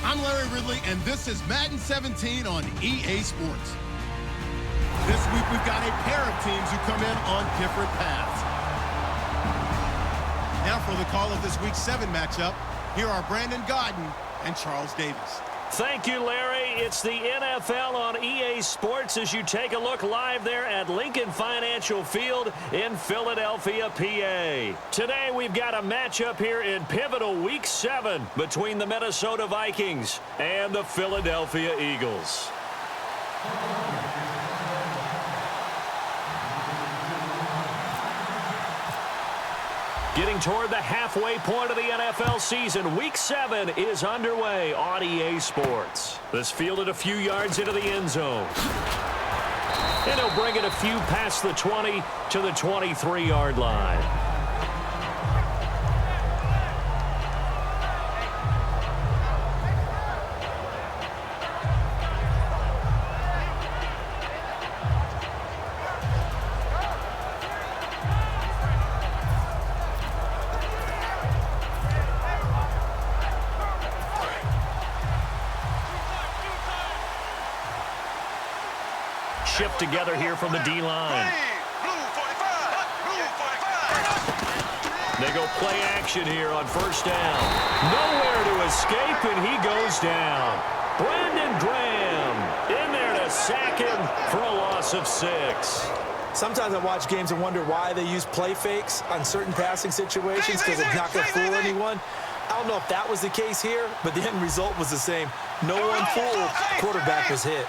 I'm Larry Ridley, and this is Madden 17 on EA Sports. This week, we've got a pair of teams who come in on different paths. Now for the call of this week's 7 matchup, here are Brandon Godden and Charles Davis. Thank you, Larry. It's the NFL on EA Sports as you take a look live there at Lincoln Financial Field in Philadelphia, PA. Today, we've got a matchup here in pivotal Week 7 between the Minnesota Vikings and the Philadelphia Eagles. Getting toward the halfway point of the NFL season, Week 7 is underway on EA Sports. This fielded a few yards into the end zone. And he'll bring it a few past the 20 to the 23-yard line. Shift together here from the D-line. They go play action here on first down. Nowhere to escape, and he goes down. Brandon Graham in there to sack him for a loss of 6. Sometimes I watch games and wonder why they use play fakes on certain passing situations because it's not going to fool anyone. I don't know if that was the case here, but the end result was the same. No one fooled. Quarterback was hit.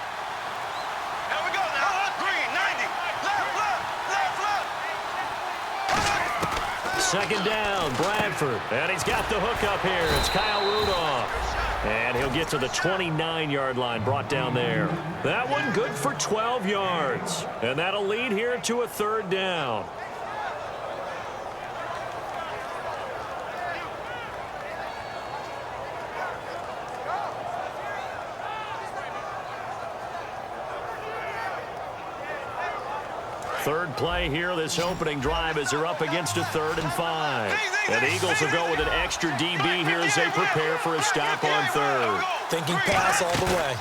Second down, Bradford. And he's got the hook up here. It's Kyle Rudolph. And he'll get to the 29-yard line, brought down there. That one good for 12 yards. And that'll lead here to a third down. Third play here, this opening drive as they're up against a 3rd and 5. And the Eagles will go with an extra DB here as they prepare for a stop on 3rd. Thinking pass all the way.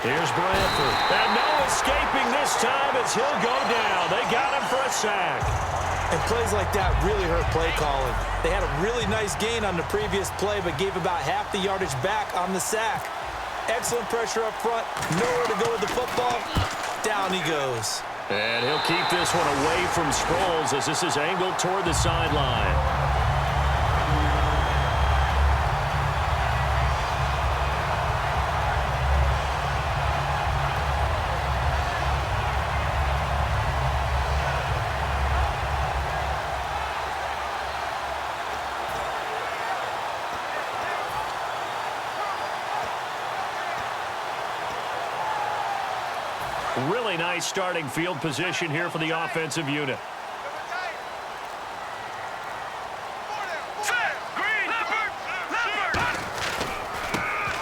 Here's Bradford. And no escaping this time as he'll go down. They got him for a sack. And plays like that really hurt play calling. They had a really nice gain on the previous play, but gave about half the yardage back on the sack. Excellent pressure up front. Nowhere to go with the football. Down he goes. And he'll keep this one away from Sproles as this is angled toward the sideline. Really nice starting field position here for the offensive unit.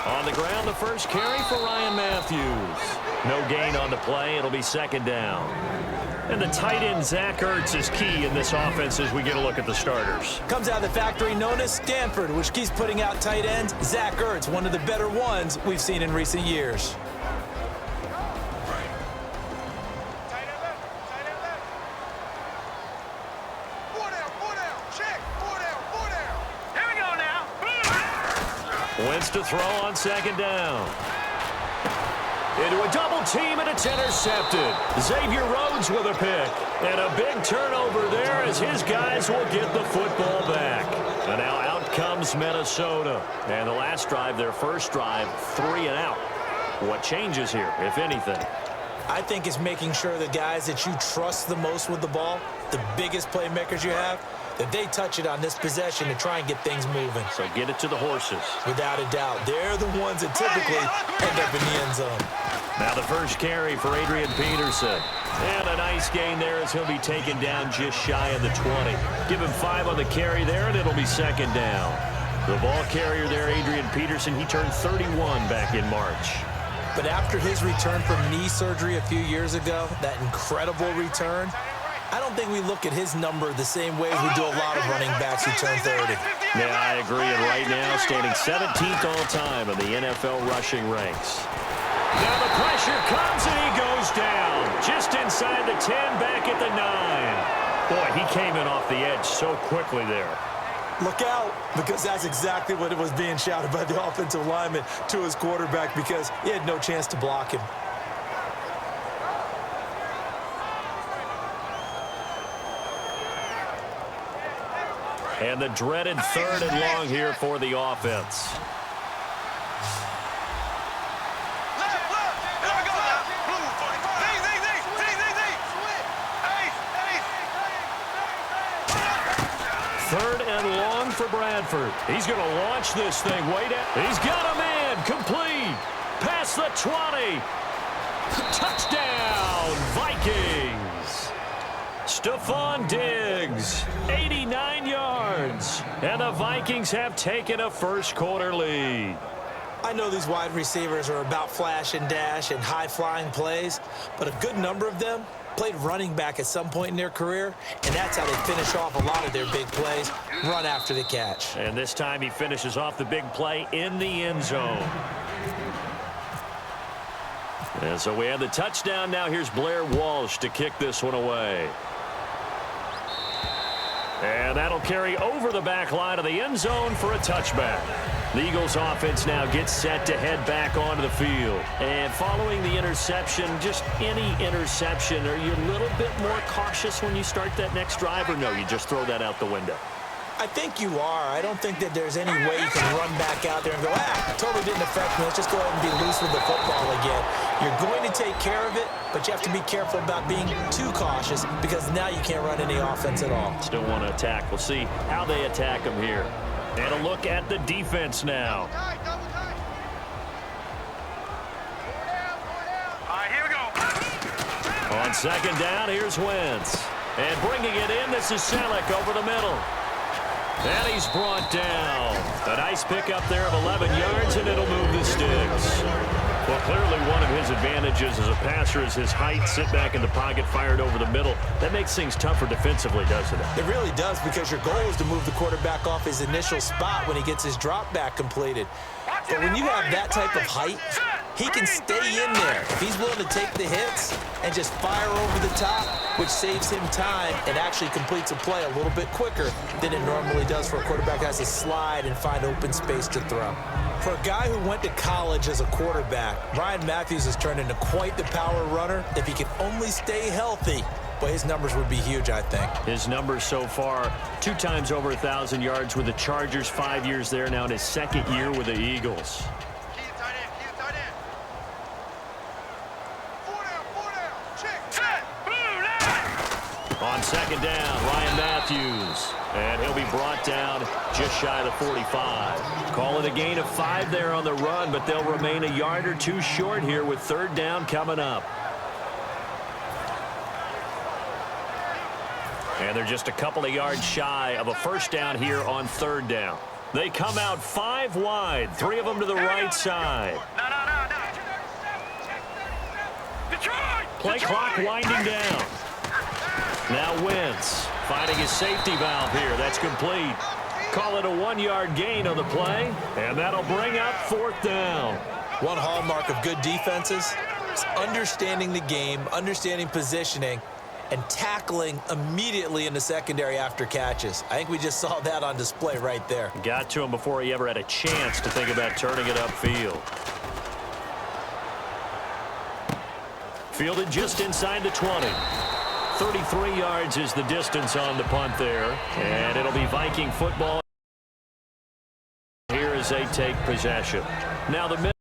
On the ground, the first carry for Ryan Matthews. No gain on the play. It'll be second down. And the tight end, Zach Ertz, is key in this offense as we get a look at the starters. Comes out of the factory known as Stanford, which keeps putting out tight ends. Zach Ertz, one of the better ones we've seen in recent years. Wentz to throw on second down. Into a double team, and it's intercepted. Xavier Rhodes with a pick. And a big turnover there as his guys will get the football back. And now out comes Minnesota. And the last drive, their first drive, 3 and out. What changes here, if anything? I think it's making sure the guys that you trust the most with the ball, the biggest playmakers you have, that they touch it on this possession to try and get things moving. So get it to the horses. Without a doubt. They're the ones that typically end up in the end zone. Now the first carry for Adrian Peterson. And a nice gain there as he'll be taken down just shy of the 20. Give him 5 on the carry there, and it'll be second down. The ball carrier there, Adrian Peterson, he turned 31 back in March. But after his return from knee surgery a few years ago, that incredible return, I don't think we look at his number the same way as we do a lot of running backs who turn 30. Yeah, I agree. And right now, standing 17th all-time in the NFL rushing ranks. Now the pressure comes, and he goes down. Just inside the 10, back at the 9. Boy, he came in off the edge so quickly there. Look out, because that's exactly what it was being shouted by the offensive lineman to his quarterback, because he had no chance to block him. And the dreaded 3rd and long here for the offense. Third and long for Bradford. He's going to launch this thing way down. He's got a man. Complete. Past the 20. Touchdown, Vikings. Stephon Diggs, 89 yards. And the Vikings have taken a first-quarter lead. I know these wide receivers are about flash and dash and high-flying plays, but a good number of them played running back at some point in their career, and that's how they finish off a lot of their big plays, run after the catch. And this time he finishes off the big play in the end zone. And so we have the touchdown. Now here's Blair Walsh to kick this one away. And that'll carry over the back line of the end zone for a touchback. The Eagles offense now gets set to head back onto the field. And following the interception, just any interception, are you a little bit more cautious when you start that next drive, or no, you just throw that out the window? I think you are. I don't think that there's any way you can run back out there and go, totally didn't affect me. Let's just go ahead and be loose with the football again. You're going to take care of it, but you have to be careful about being too cautious, because now you can't run any offense at all. Still want to attack. We'll see how they attack them here. And a look at the defense now. All right, here we go. On second down, here's Wentz. And bringing it in, this is Selleck over the middle. And he's brought down. A nice pickup there of 11 yards, and it'll move the sticks. Well, clearly one of his advantages as a passer is his height. Sit back in the pocket, fired over the middle. That makes things tougher defensively, doesn't it? It really does, because your goal is to move the quarterback off his initial spot when he gets his drop back completed. But when you have that type of height, he can stay in there. If he's willing to take the hits and just fire over the top, which saves him time and actually completes a play a little bit quicker than it normally does for a quarterback who has to slide and find open space to throw. For a guy who went to college as a quarterback, Ryan Matthews has turned into quite the power runner. If he can only stay healthy, but his numbers would be huge, I think. His numbers so far, 2 times over 1,000 yards with the Chargers, 5 years there now in his second year with the Eagles. On second down, Ryan Matthews. And he'll be brought down just shy of the 45. Call it a gain of 5 there on the run, but they'll remain a yard or 2 short here with third down coming up. And they're just a couple of yards shy of a first down here on third down. They come out 5 wide, 3 of them to the right side. Play clock winding down. Now Wentz finding his safety valve here. That's complete. Call it a 1-yard gain on the play, and that'll bring up fourth down. One hallmark of good defenses is understanding the game, understanding positioning, and tackling immediately in the secondary after catches. I think we just saw that on display right there. Got to him before he ever had a chance to think about turning it upfield. Fielded just inside the 20. 33 yards is the distance on the punt there. And it'll be Viking football here as they take possession. Now the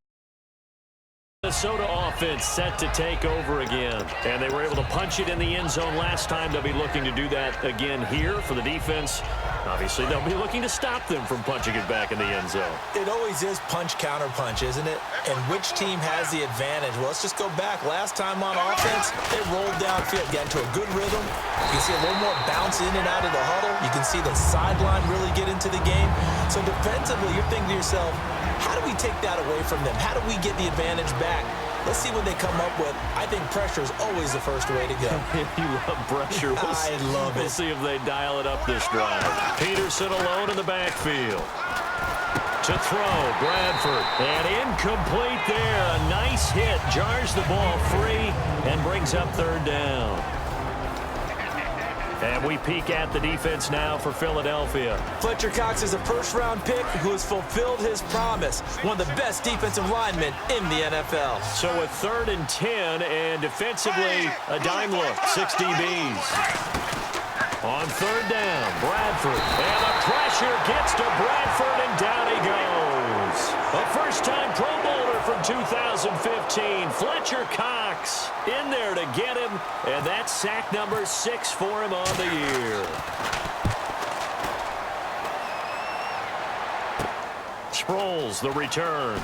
Minnesota offense set to take over again. And they were able to punch it in the end zone last time. They'll be looking to do that again here for the defense. Obviously, they'll be looking to stop them from punching it back in the end zone. It always is punch, counter punch, isn't it? And which team has the advantage? Well, let's just go back. Last time on offense, they rolled downfield, got into a good rhythm. You can see a little more bounce in and out of the huddle. You can see the sideline really get into the game. So defensively, you're thinking to yourself, how do we take that away from them? How do we get the advantage back? Let's see what they come up with. I think pressure is always the first way to go. You love pressure. I love it. We'll see if they dial it up this drive. Peterson alone in the backfield. To throw, Bradford. And incomplete there. A nice hit. Jars the ball free and brings up third down. And we peek at the defense now for Philadelphia. Fletcher Cox is a first-round pick who has fulfilled his promise. One of the best defensive linemen in the NFL. So a 3rd and 10, and defensively, a dime look. 6 DBs. On 3rd down, Bradford. And the pressure gets to Bradford, and down he goes. A first-time Pro Bowler from 2015, Fletcher Cox, in there to get him, and that's sack number 6 for him on the year. Sproles, the return.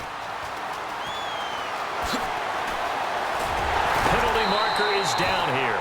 Penalty marker is down here.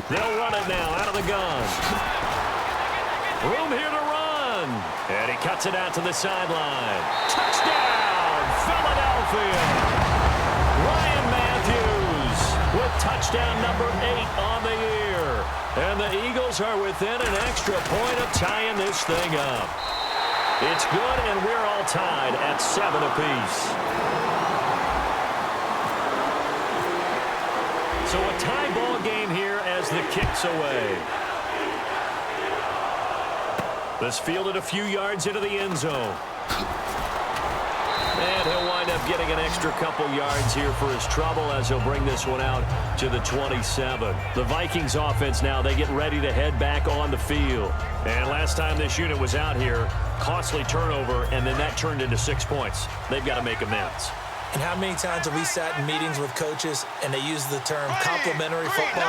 They'll run it now out of the gun. Room here to run. And he cuts it out to the sideline. Touchdown, Philadelphia. Ryan Matthews with touchdown number 8 on the year. And the Eagles are within an extra point of tying this thing up. It's good, and we're all tied at 7 apiece. So a tie ball game here as the kick's away. This fielded a few yards into the end zone. And he'll wind up getting an extra couple yards here for his trouble as he'll bring this one out to the 27. The Vikings offense now, they get ready to head back on the field. And last time this unit was out here, costly turnover, and then that turned into 6 points. They've got to make amends. And how many times have we sat in meetings with coaches and they use the term complementary football?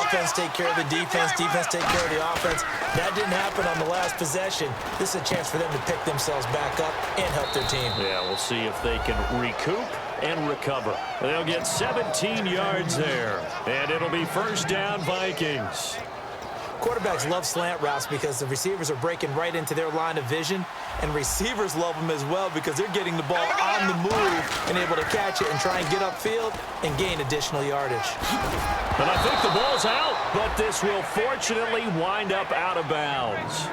Offense take care of the defense, defense take care of the offense. That didn't happen on the last possession. This is a chance for them to pick themselves back up and help their team. Yeah, we'll see if they can recoup and recover. They'll get 17 yards there, and it'll be first down Vikings. Quarterbacks love slant routes because the receivers are breaking right into their line of vision, and receivers love them as well because they're getting the ball on the move and able to catch it and try and get upfield and gain additional yardage. And I think the ball's out, but this will fortunately wind up out of bounds.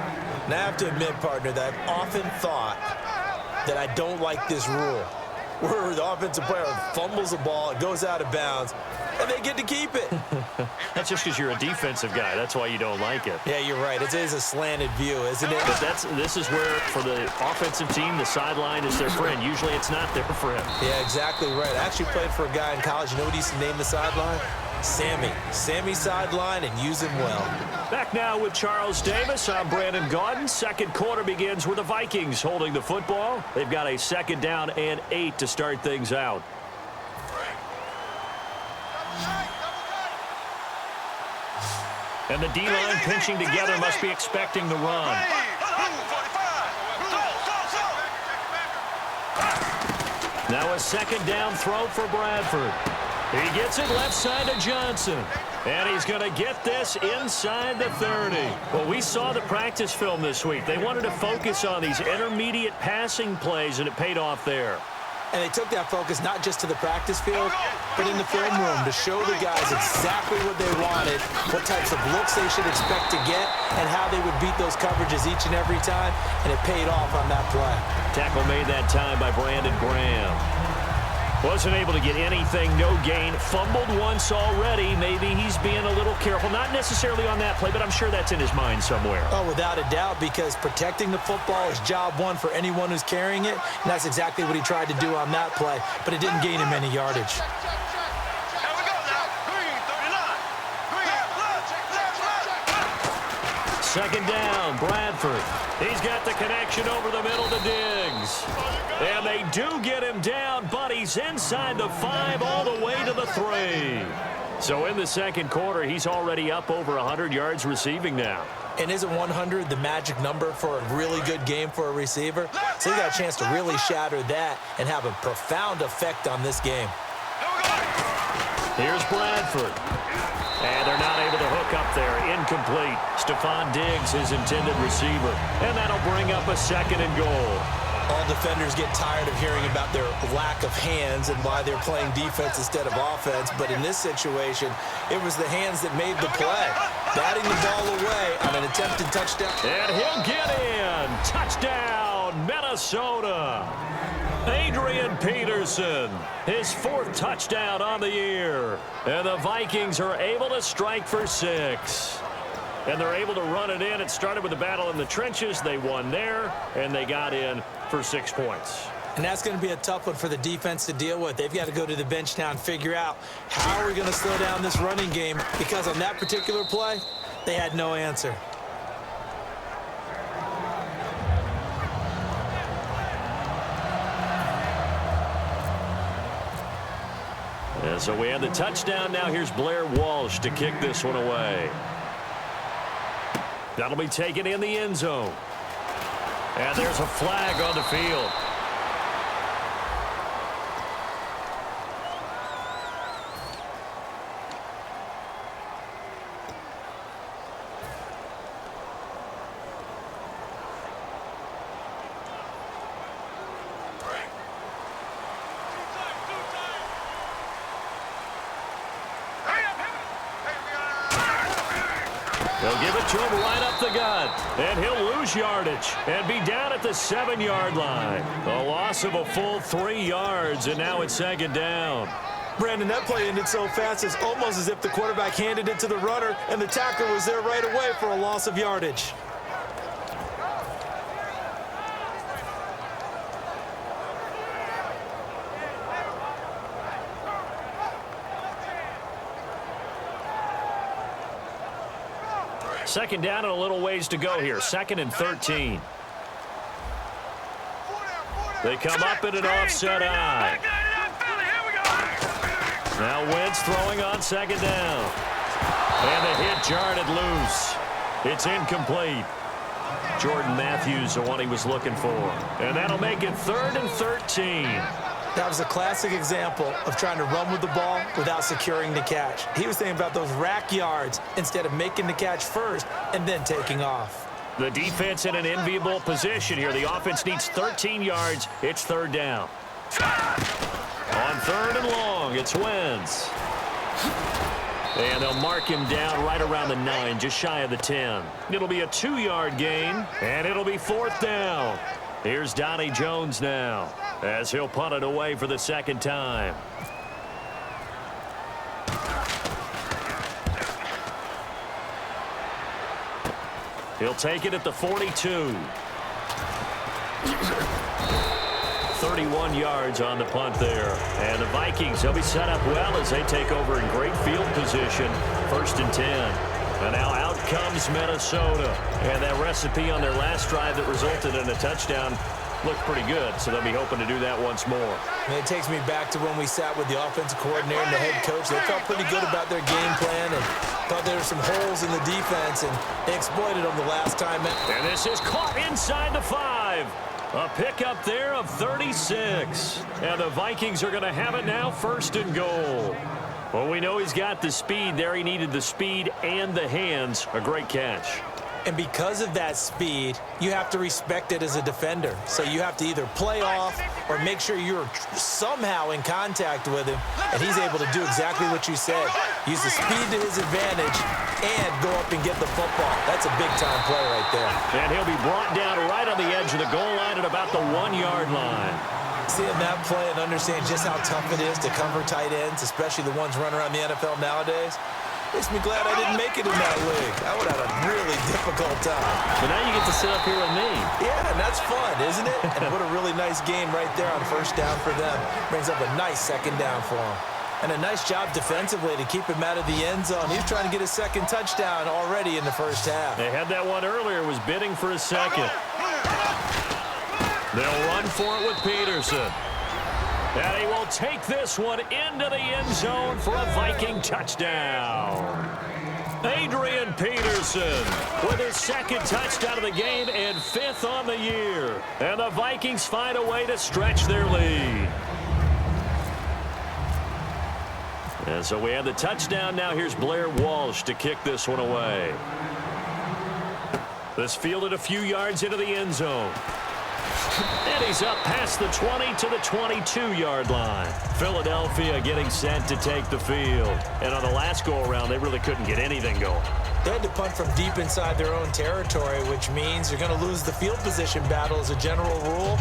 Now, I have to admit, partner, that I've often thought that I don't like this rule, where the offensive player fumbles the ball, it goes out of bounds, and they get to keep it. That's just because you're a defensive guy. That's why you don't like it. Yeah, you're right. It is a slanted view, isn't it? But this is where, for the offensive team, the sideline is their friend. Usually it's not their friend. Yeah, exactly right. I actually played for a guy in college. You know what he used to name the sideline? Sammy. Sammy sideline, and use him well. Back now with Charles Davis. I'm Brandon Gaudin. Second quarter begins with the Vikings holding the football. They've got a 2nd down and 8 to start things out. And the D-line pinching together must be expecting the run. Now a 2nd down throw for Bradford. He gets it left side to Johnson. And he's going to get this inside the 30. Well, we saw the practice film this week. They wanted to focus on these intermediate passing plays, and it paid off there. And they took that focus not just to the practice field, but in the film room to show the guys exactly what they wanted, what types of looks they should expect to get, and how they would beat those coverages each and every time, and it paid off on that play. Tackle made that time by Brandon Graham. Wasn't able to get anything, no gain. Fumbled once already. Maybe he's being a little careful. Not necessarily on that play, but I'm sure that's in his mind somewhere. Oh, without a doubt, because protecting the football is job one for anyone who's carrying it, and that's exactly what he tried to do on that play, but it didn't gain him any yardage. second down. Bradford. He's got the connection over the middle to Diggs. And they do get him down, but he's inside the 5 all the way to the 3. So in the second quarter, he's already up over 100 yards receiving now. And isn't 100 the magic number for a really good game for a receiver? So he got a chance to really shatter that and have a profound effect on this game. Here's Bradford. And they're not able to hook up there. Incomplete. Stephon Diggs, his intended receiver. And that'll bring up a second and goal. All defenders get tired of hearing about their lack of hands and why they're playing defense instead of offense. But in this situation, it was the hands that made the play. Batting the ball away on an attempted touchdown. And he'll get in. Touchdown, Minnesota. Adrian Peterson, his 4th touchdown on the year. And the Vikings are able to strike for 6. And they're able to run it in. It started with a battle in the trenches. They won there, and they got in for 6 points. And that's going to be a tough one for the defense to deal with. They've got to go to the bench now and figure out how are we going to slow down this running game, because on that particular play, they had no answer. And so we have the touchdown. Now here's Blair Walsh to kick this one away. That'll be taken in the end zone. And there's a flag on the field. They'll give it to him right up the gut. And he'll lose yardage and be down at the 7-yard line. A loss of a full 3 yards, and now it's second down. Brandon, that play ended so fast, it's almost as if the quarterback handed it to the runner, and the tackler was there right away for a loss of yardage. Second down and a little ways to go here. 2nd and 13. They come up in an offset eye. Now Wentz throwing on second down. And the hit jarred loose. It's incomplete. Jordan Matthews, the one he was looking for. And that'll make it 3rd and 13. That was a classic example of trying to run with the ball without securing the catch. He was thinking about those rack yards instead of making the catch first and then taking off. The defense in an enviable position here. The offense needs 13 yards. It's 3rd down. On 3rd and long, it's Wentz. And they'll mark him down right around the 9, just shy of the 10. It'll be a 2-yard gain, and it'll be 4th down. Here's Donnie Jones now, as he'll punt it away for the 2nd time. He'll take it at the 42. 31 yards on the punt there. And the Vikings, they'll be set up well as they take over in great field position. 1st and 10. And now out comes Minnesota. And that recipe on their last drive that resulted in a touchdown looked pretty good, so they'll be hoping to do that once more. And it takes me back to when we sat with the offensive coordinator and the head coach. They felt pretty good about their game plan and thought there were some holes in the defense, and they exploited them the last time. And this is caught inside the 5. A pickup there of 36. And the Vikings are going to have it now, 1st and goal. Well, we know he's got the speed there. He needed the speed and the hands. A great catch. And because of that speed, you have to respect it as a defender. So you have to either play off or make sure you're somehow in contact with him, and he's able to do exactly what you said. Use the speed to his advantage and go up and get the football. That's a big-time play right there. And he'll be brought down right on the edge of the goal line at about the 1-yard line. Seeing that play and understand just how tough it is to cover tight ends, especially the ones running around the NFL nowadays, makes me glad I didn't make it in that league. I would have had a really difficult time. But now you get to sit up here with me. Yeah, and that's fun, isn't it? And what a really nice game right there on 1st down for them. Brings up a nice 2nd down for them. And a nice job defensively to keep him out of the end zone. He's trying to get his second touchdown already in the first half. They had that one earlier, was bidding for a second. They'll run for it with Peterson. And he will take this one into the end zone for a Viking touchdown. Adrian Peterson with his second touchdown of the game and 5th on the year. And the Vikings find a way to stretch their lead. And so we have the touchdown. Now here's Blair Walsh to kick this one away. This fielded a few yards into the end zone. And he's up past the 20 to the 22-yard line. Philadelphia getting set to take the field. And on the last go-around, they really couldn't get anything going. They had to punt from deep inside their own territory, which means you're going to lose the field position battle as a general rule.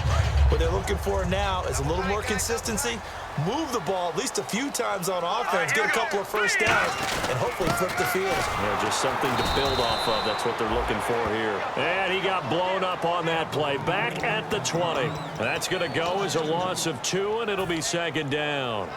What they're looking for now is a little more consistency, move the ball at least a few times on offense, get a couple of first downs, and hopefully flip the field. Yeah, just something to build off of. That's what they're looking for here. And he got blown up on that play. Back at the 20. That's going to go as a loss of 2, and it'll be second down.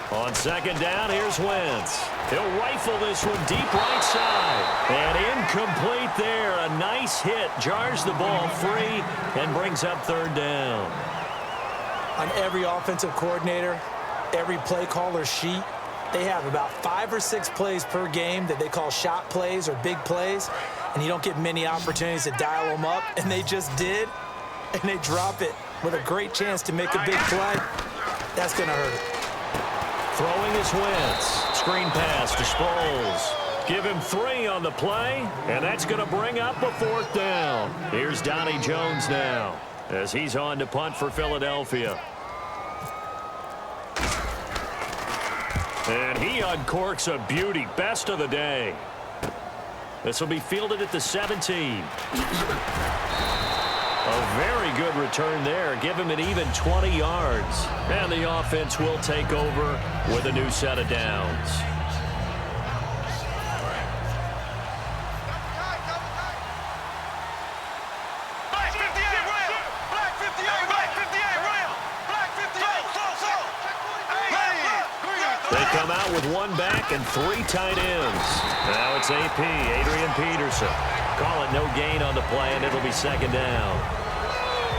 On second down, here's Wentz. He'll rifle this one deep right side. And incomplete there. A nice hit. Jars the ball free and brings up 3rd down. On every offensive coordinator, every play caller sheet, they have about 5 or 6 plays per game that they call shot plays or big plays. And you don't get many opportunities to dial them up. And they just did. And they drop it with a great chance to make a big play. That's going to hurt it. Throwing is Wentz. Screen pass to Sproles. Give him 3 on the play, and that's going to bring up a 4th down. Here's Donnie Jones now as he's on to punt for Philadelphia. And he uncorks a beauty. Best of the day. This will be fielded at the 17. A very good return there. Give him an even 20 yards. And the offense will take over with a new set of downs. They come out with 1 back and 3 tight ends. Now it's AP, Adrian Peterson. Call it no gain on the play, and it'll be second down.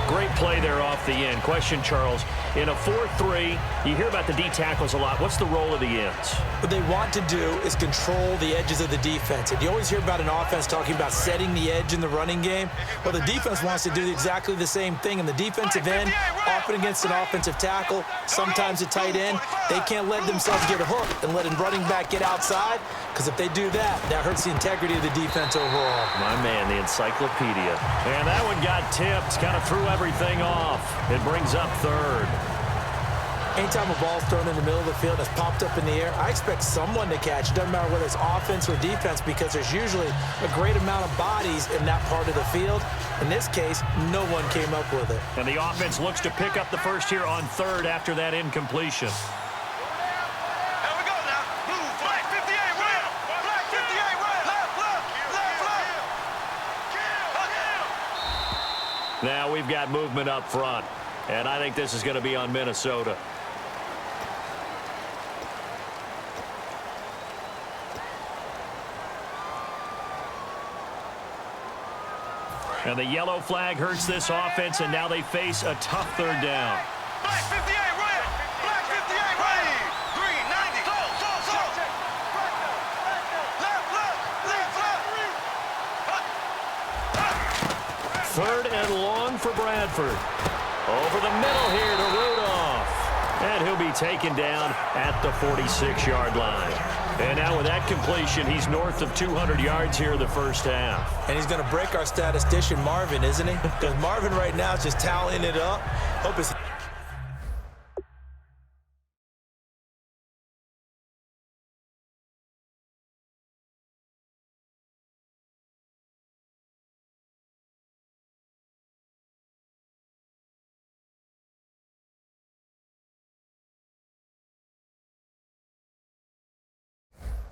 Great play there off the end. Question, Charles, in a 4-3, you hear about the D tackles a lot. What's the role of the ends? What they want to do is control the edges of the defense. And you always hear about an offense talking about setting the edge in the running game. Well, the defense wants to do exactly the same thing. In the defensive end, often against an offensive tackle, sometimes a tight end, they can't let themselves get hooked and let a running back get outside, because if they do that, that hurts the integrity of the defense overall. My man, the encyclopedia. And that one got tipped, kind of threw everything off. It brings up 3rd. Anytime a ball's thrown in the middle of the field that's popped up in the air, I expect someone to catch. It doesn't matter whether it's offense or defense, because there's usually a great amount of bodies in that part of the field. In this case, no one came up with it. And the offense looks to pick up the first here on 3rd after that incompletion. Now we've got movement up front, and I think this is going to be on Minnesota. And the yellow flag hurts this offense, and now they face a tough 3rd down. Black 58 red. Black 58 red. Green 90. Go. Left. 3rd and long for Bradford. Over the middle here to Rudolph. And he'll be taken down at the 46-yard line. And now with that completion, he's north of 200 yards here in the first half. And he's going to break our statistician, Marvin, isn't he? Because Marvin right now is just tallying it up. Hope his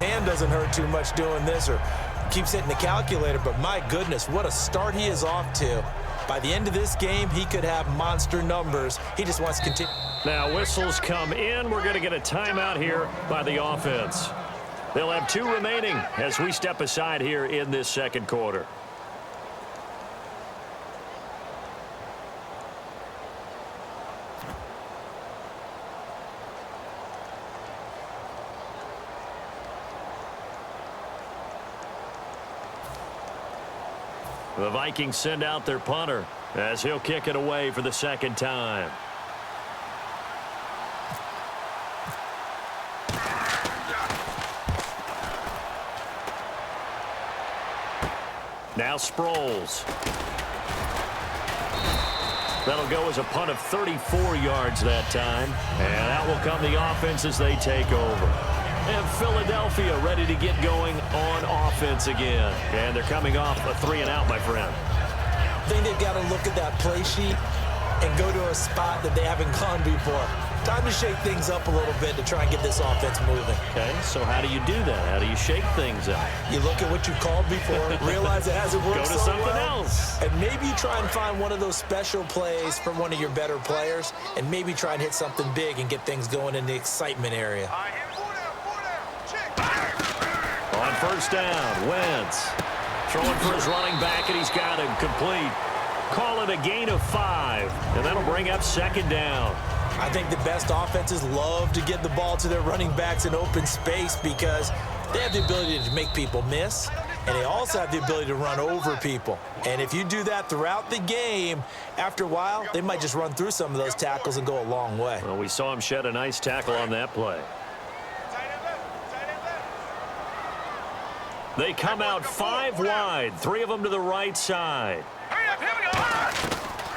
Hand doesn't hurt too much doing this or keeps hitting the calculator, but my goodness, what a start he is off to. By the end of this game, he could have monster numbers. He just wants to continue. Now whistles come in. We're going to get a timeout here by the offense. They'll have 2 remaining as we step aside here in this second quarter. The Vikings send out their punter as he'll kick it away for the second time. Now Sproles. That'll go as a punt of 34 yards that time. And out will come the offense as they take over. And Philadelphia ready to get going on offense again. And they're coming off a 3-and-out, my friend. I think they've got to look at that play sheet and go to a spot that they haven't gone before. Time to shake things up a little bit to try and get this offense moving. Okay, so how do you do that? How do you shake things up? You look at what you called before, realize it hasn't worked Go to so something well, else. and maybe you try and find one of those special plays from one of your better players, and maybe try and hit something big and get things going in the excitement area. On first down, Wentz throwing for his running back, and he's got him complete. Call it a gain of 5, and that'll bring up second down. I think the best offenses love to get the ball to their running backs in open space because they have the ability to make people miss, and they also have the ability to run over people. And if you do that throughout the game, after a while, they might just run through some of those tackles and go a long way. Well, we saw him shed a nice tackle on that play. They come out 5 wide, 3 of them to the right side.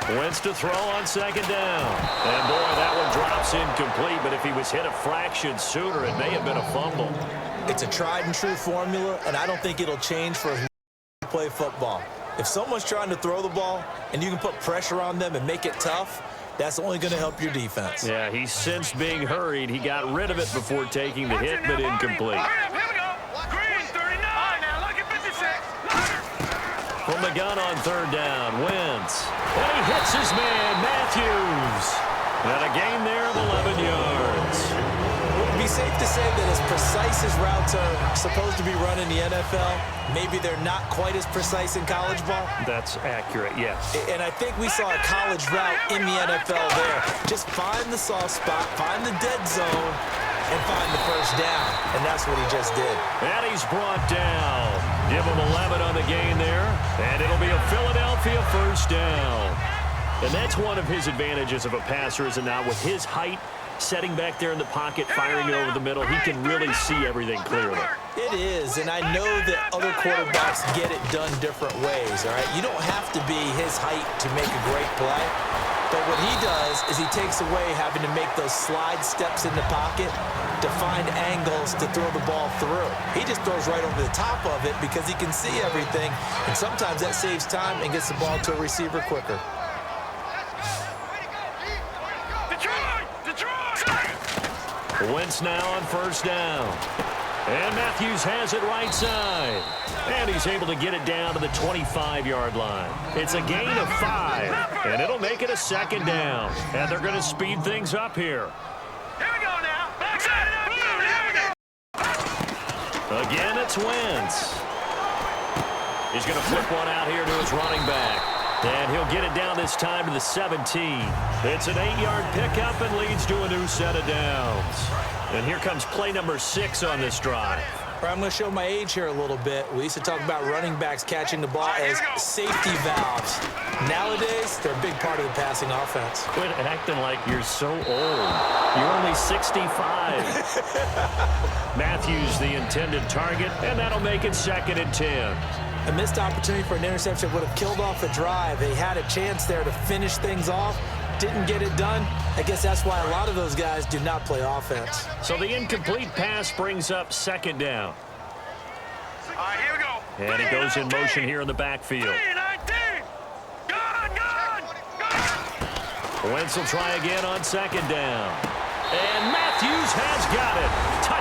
Wentz to throw on second down. And, boy, that one drops incomplete, but if he was hit a fraction sooner, it may have been a fumble. It's a tried-and-true formula, and I don't think it'll change for as long as you play football. If someone's trying to throw the ball and you can put pressure on them and make it tough, that's only going to help your defense. Yeah, he sensed being hurried. He got rid of it before taking the hit, but incomplete. From the gun on third down, Wentz. And he hits his man, Matthews. And a gain there of 11 yards. Would it be safe to say that as precise as routes are supposed to be run in the NFL, maybe they're not quite as precise in college ball? That's accurate, yes. And I think we saw a college route in the NFL there. Just find the soft spot, find the dead zone, and find the first down. And that's what he just did. And he's brought down. Give him 11 on the gain there. And it'll be a Philadelphia first down. And that's one of his advantages of a passer, is it not? With his height, setting back there in the pocket, firing it over the middle, he can really see everything clearly. It is, and I know that other quarterbacks get it done different ways, all right? You don't have to be his height to make a great play. But what he does is he takes away having to make those slide steps in the pocket to find angles to throw the ball through. He just throws right over the top of it because he can see everything, and sometimes that saves time and gets the ball to a receiver quicker. Wentz now on first down. And Matthews has it right side. And he's able to get it down to the 25-yard line. It's a gain of 5, and it'll make it a second down. And they're going to speed things up here. Here we go now. Backside. Again, it's Wentz. He's going to flip one out here to his running back. And he'll get it down this time to the 17. It's an 8-yard pickup and leads to a new set of downs. And here comes play number 6 on this drive. I'm going to show my age here a little bit. We used to talk about running backs catching the ball as safety valves. Nowadays, they're a big part of the passing offense. Quit acting like you're so old. You're only 65. Matthews, the intended target, and that'll make it 2nd and 10. A missed opportunity for an interception would have killed off a drive. They had a chance there to finish things off. Didn't get it done. I guess that's why a lot of those guys do not play offense. So the incomplete pass brings up 2nd down. Here we go. And he goes in motion here in the backfield. 3-19. Gone. Wentz will try again on 2nd down. And Matthews has got it.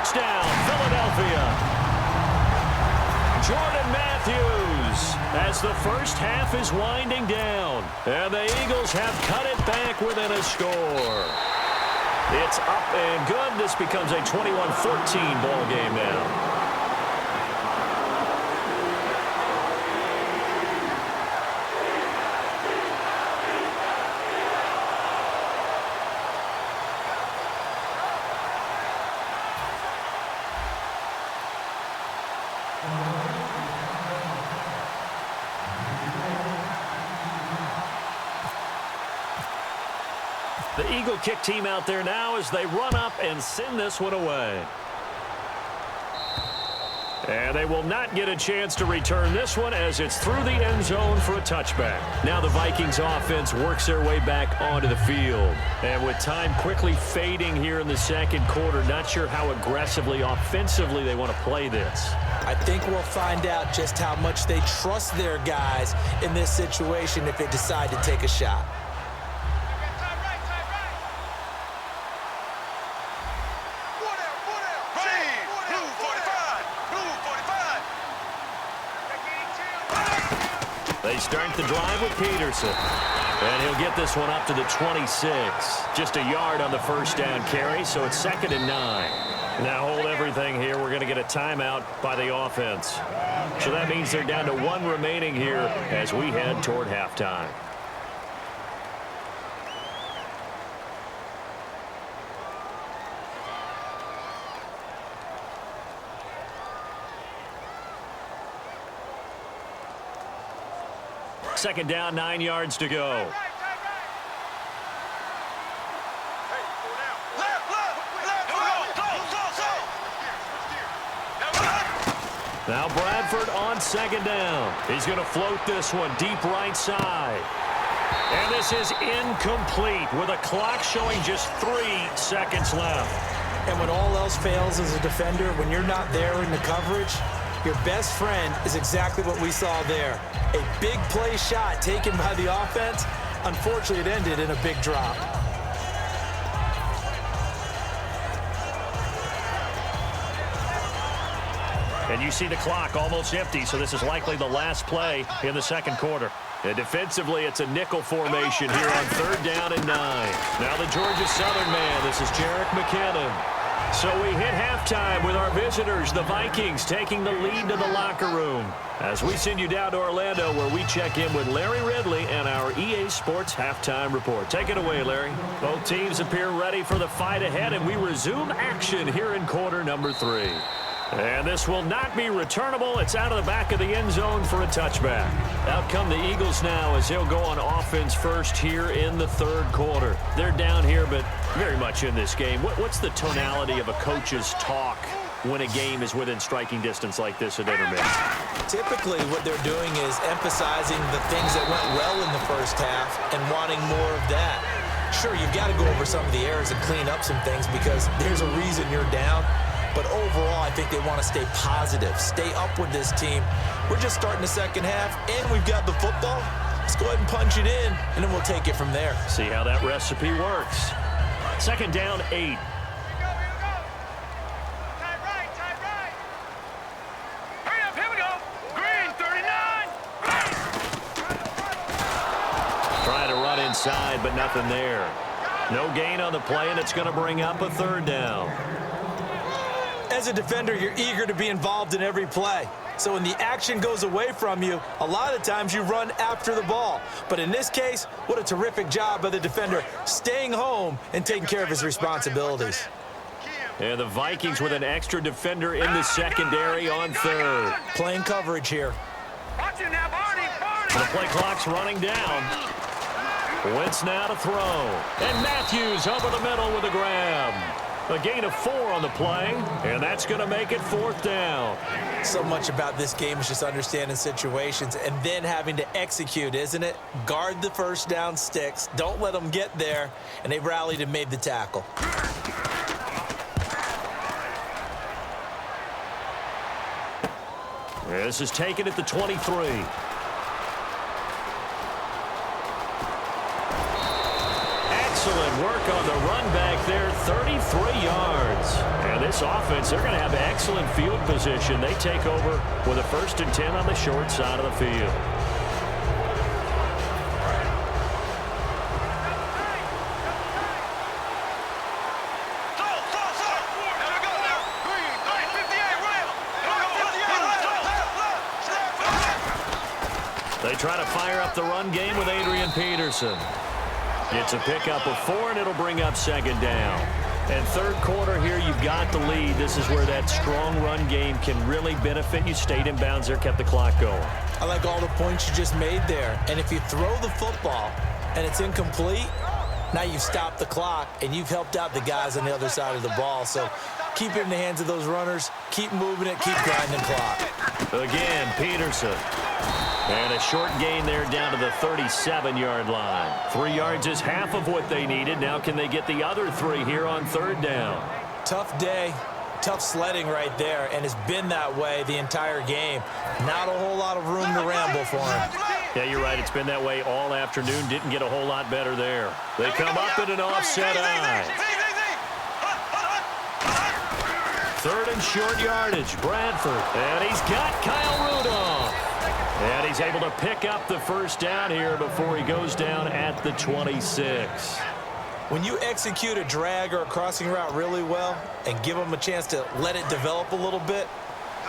Touchdown, Philadelphia. Jordan Matthews as the first half is winding down. And the Eagles have cut it back within a score. It's up and good. This becomes a 21-14 ball game now. The Eagle kick team out there now as they run up and send this one away. And they will not get a chance to return this one as it's through the end zone for a touchback. Now the Vikings offense works their way back onto the field. And with time quickly fading here in the second quarter, not sure how aggressively, offensively they want to play this. I think we'll find out just how much they trust their guys in this situation if they decide to take a shot. They start the drive with Peterson. And he'll get this one up to the 26. Just a yard on the first down carry, so it's 2nd and 9. Now hold everything here. We're going to get a timeout by the offense. So that means they're down to 1 remaining here as we head toward halftime. Second down, 9 yards to go. Now Bradford on second down. He's going to float this one deep right side. And this is incomplete with a clock showing just 3 seconds left. And when all else fails as a defender, when you're not there in the coverage, your best friend is exactly what we saw there. A big play shot taken by the offense. Unfortunately, it ended in a big drop. And you see the clock almost empty, so this is likely the last play in the second quarter. And defensively, it's a nickel formation here on 3rd down and 9. Now the Georgia Southern man, this is Jerick McKinnon. So we hit halftime with our visitors, the Vikings, taking the lead to the locker room. As we send you down to Orlando, where we check in with Larry Ridley and our EA Sports Halftime Report. Take it away, Larry. Both teams appear ready for the fight ahead, and we resume action here in quarter number 3. And this will not be returnable. It's out of the back of the end zone for a touchback. Out come the Eagles now as they'll go on offense first here in the 3rd quarter. They're down here, but very much in this game. What's the tonality of a coach's talk when a game is within striking distance like this at intermission? Typically, what they're doing is emphasizing the things that went well in the first half and wanting more of that. Sure, you've got to go over some of the errors and clean up some things because there's a reason you're down. But overall, I think they want to stay positive, stay up with this team. We're just starting the second half, and we've got the football. Let's go ahead and punch it in, and then we'll take it from there. See how that recipe works. 2nd down, 8. Here we go. Tight right. Hurry up, here we go. Green, 39. Trying to run inside, but nothing there. No gain on the play, and it's going to bring up a 3rd down. As a defender, you're eager to be involved in every play. So when the action goes away from you, a lot of times you run after the ball. But in this case, what a terrific job by the defender, staying home and taking care of his responsibilities. And the Vikings with an extra defender in the secondary on 3rd. Playing coverage here. Watch it now, Barney. The play clock's running down. Wentz now to throw. And Matthews over the middle with a grab. A gain of 4 on the play, and that's going to make it 4th down. So much about this game is just understanding situations and then having to execute, isn't it? Guard the first down sticks. Don't let them get there, and they rallied and made the tackle. This is taken at the 23. Excellent work on the run back there, 33 yards. And this offense, they're going to have excellent field position. They take over with a 1st and 10 on the short side of the field. They try to fire up the run game with Adrian Peterson. It's a pickup of 4, and it'll bring up 2nd down. And 3rd quarter here, you've got the lead. This is where that strong run game can really benefit you. Stayed in bounds there, kept the clock going. I like all the points you just made there. And if you throw the football and it's incomplete, now you've stopped the clock and you've helped out the guys on the other side of the ball. So keep it in the hands of those runners. Keep moving it. Keep grinding clock. Again, Peterson. And a short gain there down to the 37-yard line. 3 yards is half of what they needed. Now can they get the other 3 here on 3rd down? Tough day, tough sledding right there, and it's been that way the entire game. Not a whole lot of room to ramble for him. Yeah, you're right. It's been that way all afternoon. Didn't get a whole lot better there. They come up in an offset eye. 3rd and short yardage. Bradford. And he's got Kyle Rudolph. And he's able to pick up the 1st down here before he goes down at the 26. When you execute a drag or a crossing route really well and give them a chance to let it develop a little bit,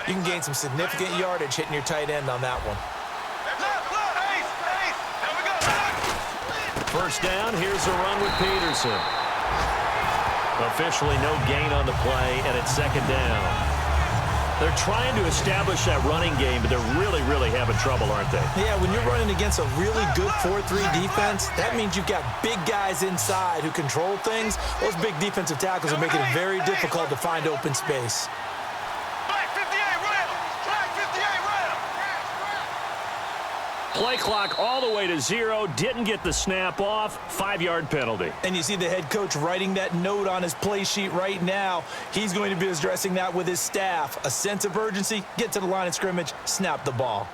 you can gain some significant yardage hitting your tight end on that one. 1st down, here's a run with Peterson. Officially no gain on the play, and it's 2nd down. They're trying to establish that running game, but they're really, really having trouble, aren't they? Yeah, when you're running against a really good 4-3 defense, that means you've got big guys inside who control things. Those big defensive tackles are making it very difficult to find open space. Play clock all the way to 0. Didn't get the snap off. 5-yard penalty. And you see the head coach writing that note on his play sheet right now. He's going to be addressing that with his staff. A sense of urgency, get to the line of scrimmage, snap the ball.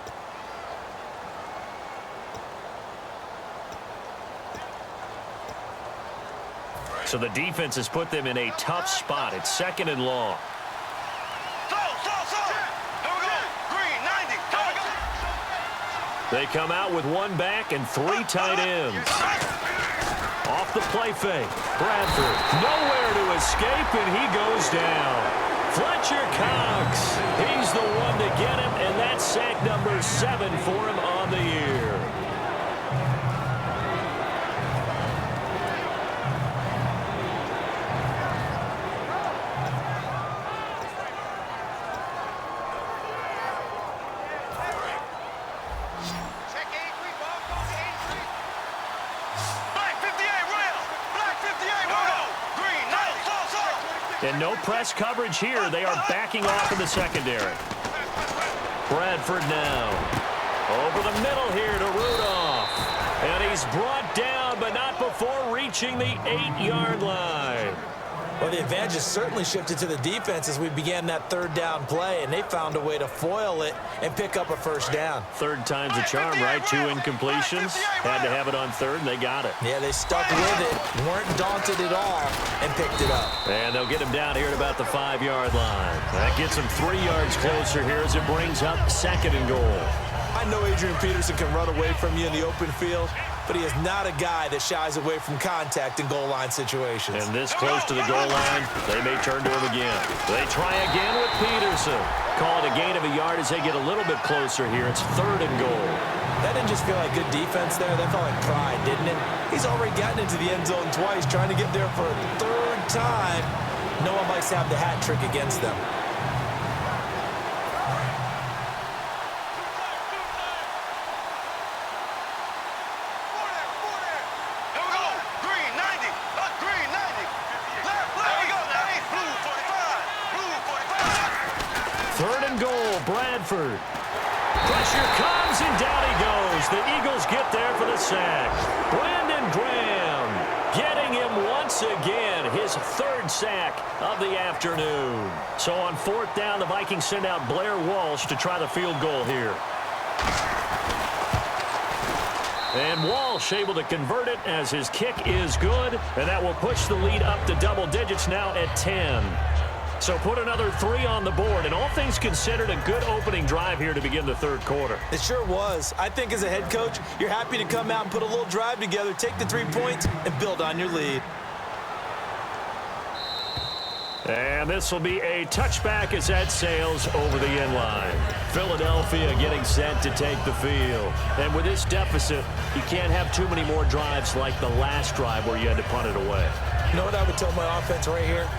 So the defense has put them in a tough spot. It's 2nd and long. They come out with 1 back and 3 tight ends. Off the play fake. Bradford nowhere to escape, and he goes down. Fletcher Cox. He's the one to get him, and that's sack number 7 for him on the year. And no press coverage here. They are backing off in the secondary. Bradford now. Over the middle here to Rudolph. And he's brought down, but not before reaching the 8-yard line. Well, the advantage has certainly shifted to the defense as we began that 3rd down play, and they found a way to foil it and pick up a 1st down. 3rd time's a charm, right? 2 incompletions. Had to have it on 3rd, and they got it. Yeah, they stuck with it, weren't daunted at all, and picked it up. And they'll get him down here at about the 5-yard line. That gets him 3 yards closer here as it brings up 2nd and goal. I know Adrian Peterson can run away from you in the open field, but he is not a guy that shies away from contact in goal line situations. And this close to the goal line, they may turn to him again. They try again with Peterson. Call it a gain of a yard as they get a little bit closer here. It's 3rd and goal. That didn't just feel like good defense there. That felt like pride, didn't it? He's already gotten into the end zone twice, trying to get there for a 3rd time. No one likes to have the hat trick against them. Bradford. Pressure comes, and down he goes. The Eagles get there for the sack. Brandon Graham getting him once again, his 3rd sack of the afternoon. So on 4th down, the Vikings send out Blair Walsh to try the field goal here. And Walsh able to convert it as his kick is good, and that will push the lead up to double digits now at 10. So put another 3 on the board, and all things considered, a good opening drive here to begin the third quarter. It sure was. I think as a head coach, you're happy to come out and put a little drive together, take the 3 points, and build on your lead. And this will be a touchback as that sails over the end line. Philadelphia getting set to take the field. And with this deficit, you can't have too many more drives like the last drive where you had to punt it away. You know what I would tell my offense right here?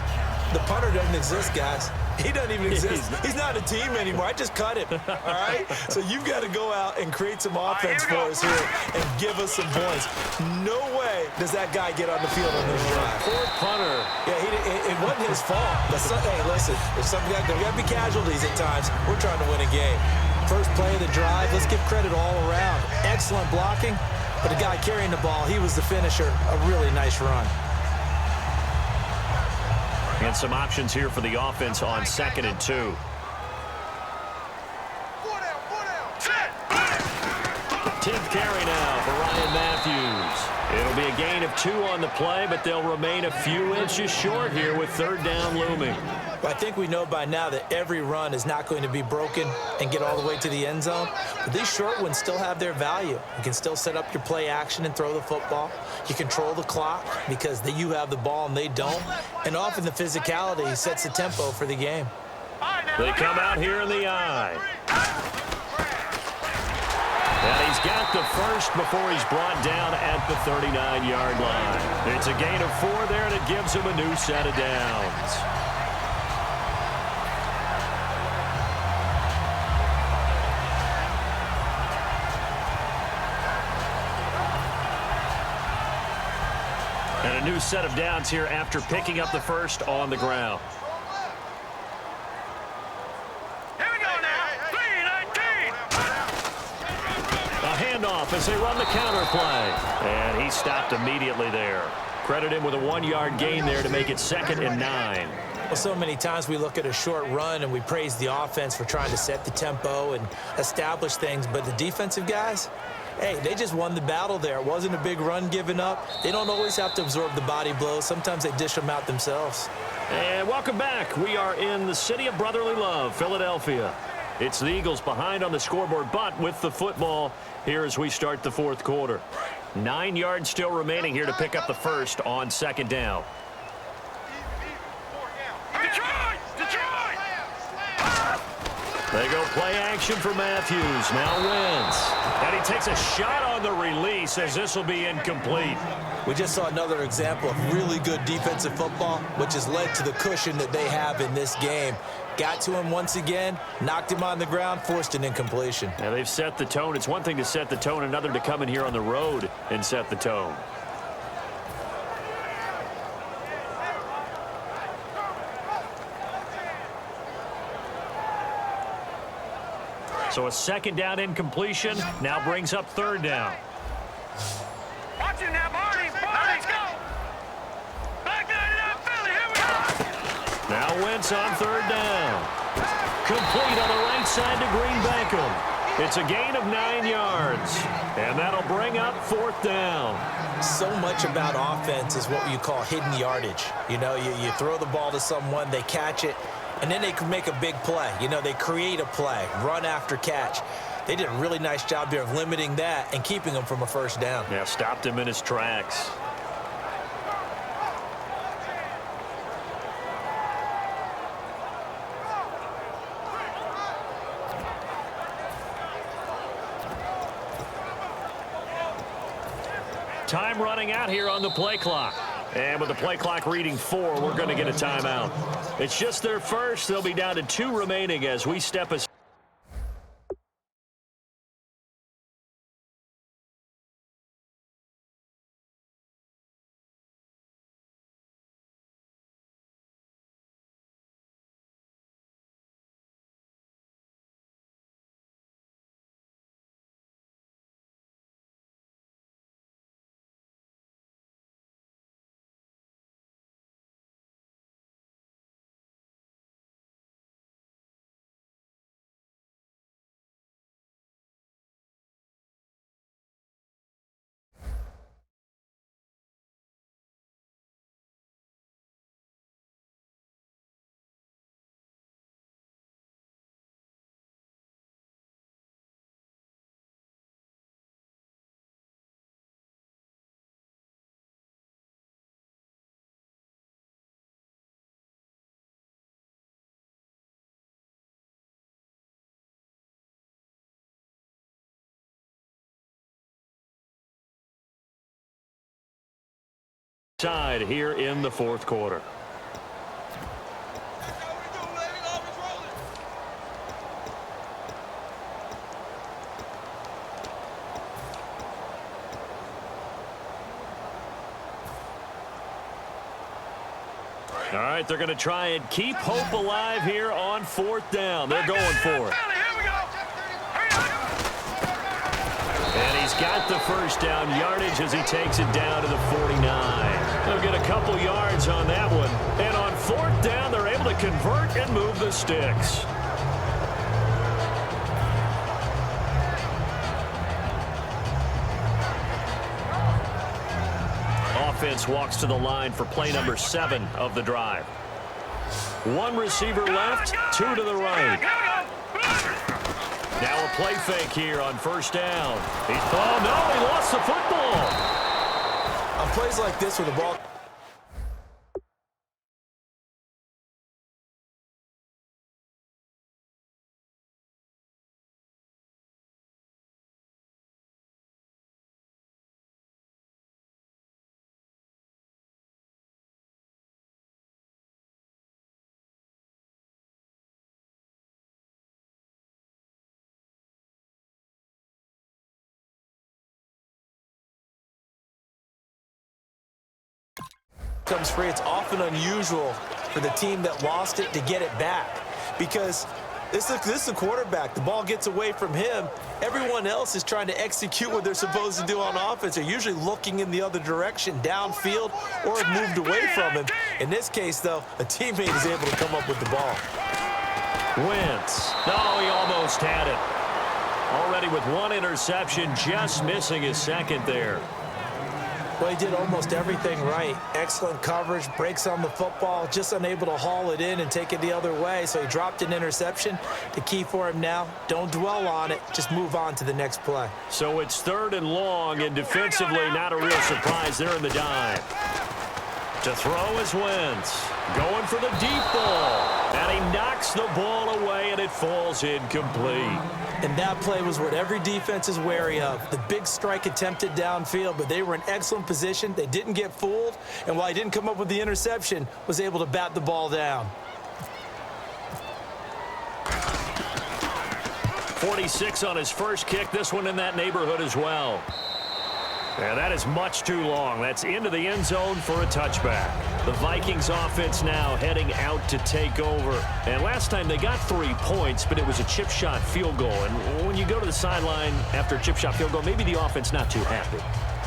The punter doesn't exist, guys. He doesn't even exist. He's not a team anymore. I just cut him, all right? So you've got to go out and create some offense for us here and give us some points. No way does that guy get on the field on this drive. Poor punter. Yeah, it wasn't his fault. But hey, listen, there's got to be casualties at times. We're trying to win a game. First play of the drive, let's give credit all around. Excellent blocking, but the guy carrying the ball, he was the finisher. A really nice run. And some options here for the offense on 2nd and 2. 10th carry now for Ryan Matthews. It'll be a gain of 2 on the play, but they'll remain a few inches short here with 3rd down looming. Well, I think we know by now that every run is not going to be broken and get all the way to the end zone. But these short ones still have their value. You can still set up your play action and throw the football. You control the clock because you have the ball and they don't. And often the physicality sets the tempo for the game. They come out here in the eye. And he's got the first before he's brought down at the 39-yard line. It's a gain of 4 there, and it gives him a new set of downs. And a new set of downs here after picking up the first on the ground. Handoff as they run the counter play. And he stopped immediately there. Credit him with a 1-yard gain there to make it 2nd and 9. Well, so many times we look at a short run and we praise the offense for trying to set the tempo and establish things, but the defensive guys, hey, they just won the battle there. It wasn't a big run given up. They don't always have to absorb the body blows. Sometimes they dish them out themselves. And welcome back. We are in the city of brotherly love, Philadelphia. It's the Eagles behind on the scoreboard, but with the football here as we start the 4th quarter. 9 yards still remaining here to pick up the first on 2nd down. They go play action for Matthews. Now Wentz. And he takes a shot on the release as this will be incomplete. We just saw another example of really good defensive football, which has led to the cushion that they have in this game. Got to him once again, knocked him on the ground, forced an incompletion. Now they've set the tone. It's one thing to set the tone, another to come in here on the road and set the tone. So a 2nd down incompletion now brings up 3rd down. Watch it now, Barney. Let's go. Back it up, Philly. Here we go. Now Wentz on 3rd down. Complete on the right side to Green Beckham. It's a gain of 9 yards. And that'll bring up 4th down. So much about offense is what you call hidden yardage. You know, you throw the ball to someone, they catch it, and then they can make a big play. You know, they create a play, run after catch. They did a really nice job there of limiting that and keeping him from a 1st down. Yeah, stopped him in his tracks. Time running out here on the play clock. And with the play clock reading 4, we're going to get a timeout. It's just their first. They'll be down to 2 remaining as we step aside. Side here in the fourth quarter. All right, they're going to try and keep hope alive here on fourth down. They're going for it. And he's got the first down yardage as he takes it down to the 49. They'll get a couple yards on that one. And on fourth down, they're able to convert and move the sticks. Offense walks to the line for play number 7 of the drive. One receiver left, 2 to the right. Now a play fake here on first down. Oh, no, he lost the football. On plays like this with the ball. Comes free. It's often unusual for the team that lost it to get it back because this is the quarterback. The ball gets away from him. Everyone else is trying to execute what they're supposed to do on offense. They're usually looking in the other direction, downfield, or have moved away from him. In this case, though, a teammate is able to come up with the ball. Wentz. No, he almost had it. Already with one interception, just missing his second there. Well, he did almost everything right. Excellent coverage, breaks on the football, just unable to haul it in and take it the other way. So he dropped an interception. The key for him now, don't dwell on it. Just move on to the next play. So it's 3rd and long, and defensively not a real surprise there in the dive. To throw is Wentz. Going for the deep ball. And he knocks the ball away, and it falls incomplete. And that play was what every defense is wary of. The big strike attempted downfield, but they were in excellent position. They didn't get fooled. And while he didn't come up with the interception, was able to bat the ball down. 46 on his first kick. This one in that neighborhood as well. And that is much too long. That's into the end zone for a touchback. The Vikings offense now heading out to take over. And last time they got 3 points, but it was a chip shot field goal. And when you go to the sideline after a chip shot field goal, maybe the offense not too happy.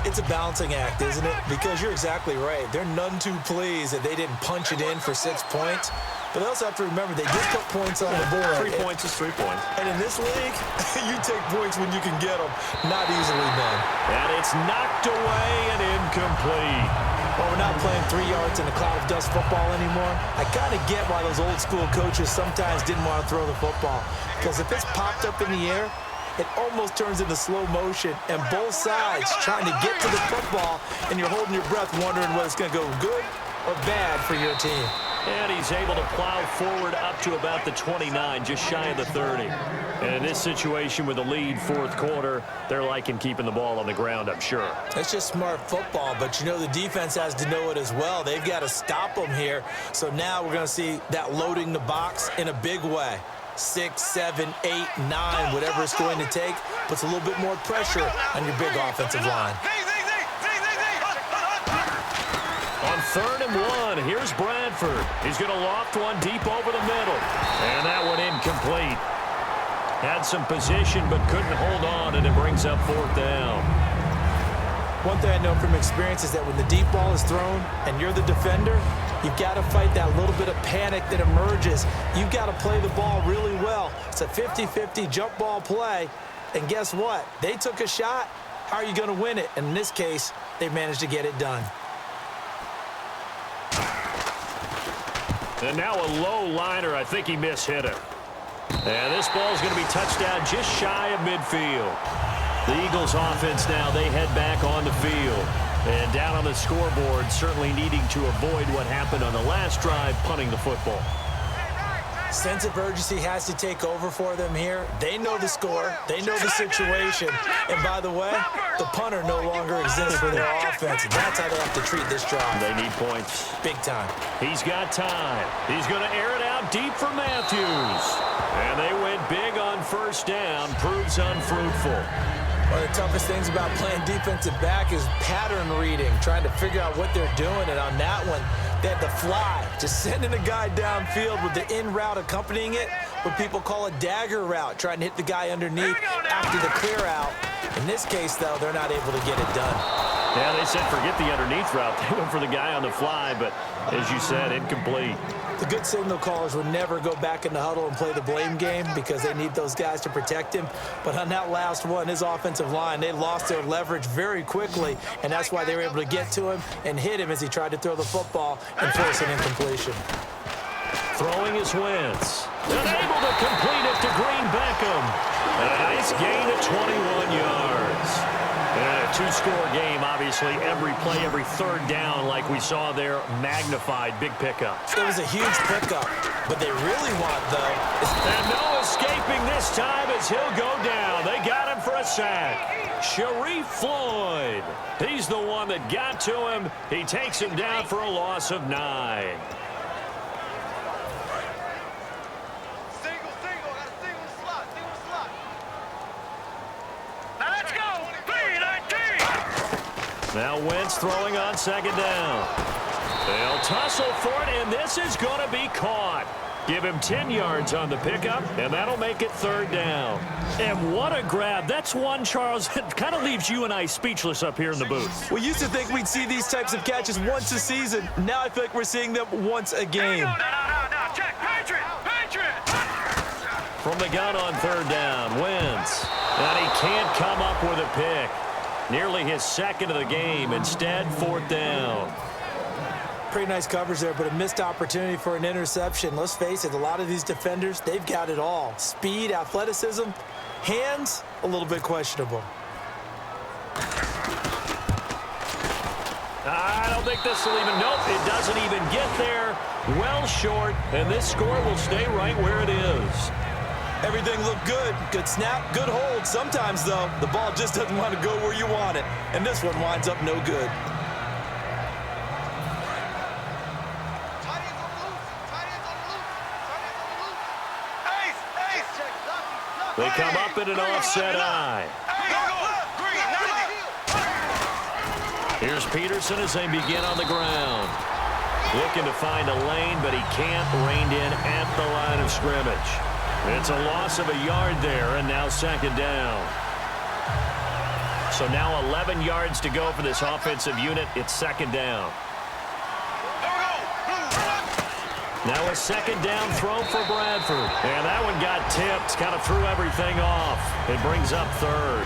It's a balancing act, isn't it? Because you're exactly right. They're none too pleased that they didn't punch it in for 6 points. But they also have to remember they did put points on the board. 3 points is 3 points. And in this league, you take points when you can get them. Not easily done. And it's knocked away and incomplete. Well, we're not playing 3 yards in a cloud of dust football anymore. I kind of get why those old school coaches sometimes didn't want to throw the football. Because if it's popped up in the air, it almost turns into slow motion. And both sides trying to get to the football, and you're holding your breath wondering whether it's going to go good or bad for your team. And he's able to plow forward up to about the 29, just shy of the 30. And in this situation with the lead fourth quarter, they're liking keeping the ball on the ground, I'm sure. That's just smart football, but you know the defense has to know it as well. They've got to stop them here. So now we're going to see that loading the box in a big way. 6, 7, 8, 9, whatever it's going to take, puts a little bit more pressure on your big offensive line. On 3rd and 1, here's Bradford. He's going to loft one deep over the middle. And that one incomplete. Had some position but couldn't hold on, and it brings up 4th down. One thing I know from experience is that when the deep ball is thrown and you're the defender, you've got to fight that little bit of panic that emerges. You've got to play the ball really well. It's a 50-50 jump ball play. And guess what? They took a shot. How are you going to win it? And in this case, they managed to get it done. And now a low liner. I think he mishit it. And this ball is going to be touchdown just shy of midfield. The Eagles offense now, they head back on the field. And down on the scoreboard, certainly needing to avoid what happened on the last drive, punting the football. Sense of urgency has to take over for them here. They know the score. They know the situation. And by the way, the punter no longer exists for their offense. And that's how they have to treat this drive. They need points. Big time. He's got time. He's going to air it out deep for Matthews. And they went big on first down. Proves unfruitful. One of the toughest things about playing defensive back is pattern reading, trying to figure out what they're doing. And on that one, they had the fly, just sending a guy downfield with the in route accompanying it, what people call a dagger route, trying to hit the guy underneath after the clear out. In this case, though, they're not able to get it done. Yeah, they said forget the underneath route. They went for the guy on the fly, but as you said, incomplete. The good signal callers would never go back in the huddle and play the blame game because they need those guys to protect him. But on that last one, his offensive line, they lost their leverage very quickly, and that's why they were able to get to him and hit him as he tried to throw the football and force an incompletion. Throwing is Wentz. Unable to complete it to Green Beckham. And a nice gain of 21 yards. And in a two-score game, obviously, every play, every third down, like we saw there, magnified, big pickup. It was a huge pickup. What they really want, though, is... And no escaping this time as he'll go down. They got him for a sack. Sharif Floyd. He's the one that got to him. He takes him down for a loss of 9. Now Wentz throwing on second down. They'll tussle for it, and this is going to be caught. Give him 10 yards on the pickup, and that'll make it third down. And what a grab. That's one, Charles, that kind of leaves you and I speechless up here in the booth. We used to think we'd see these types of catches once a season. Now I feel like we're seeing them once a game. No, check. Patriot. From the gun on third down, Wentz. And he can't come up with a pick. Nearly his second of the game. Instead, fourth down. Pretty nice coverage there, but a missed opportunity for an interception. Let's face it, a lot of these defenders, they've got it all. Speed, athleticism, hands, a little bit questionable. I don't think this will even, nope, it doesn't even get there. Well short, and this score will stay right where it is. Everything looked good. Good snap, good hold. Sometimes, though, the ball just doesn't want to go where you want it. And this one winds up no good. They come up in an offset eye. Here's Peterson as they begin on the ground. Looking to find a lane, but he can't. Reined in at the line of scrimmage. It's a loss of a yard there, and now second down. So now 11 yards to go for this offensive unit. It's second down. Now a second down throw for Bradford. And that one got tipped, kind of threw everything off. It brings up third.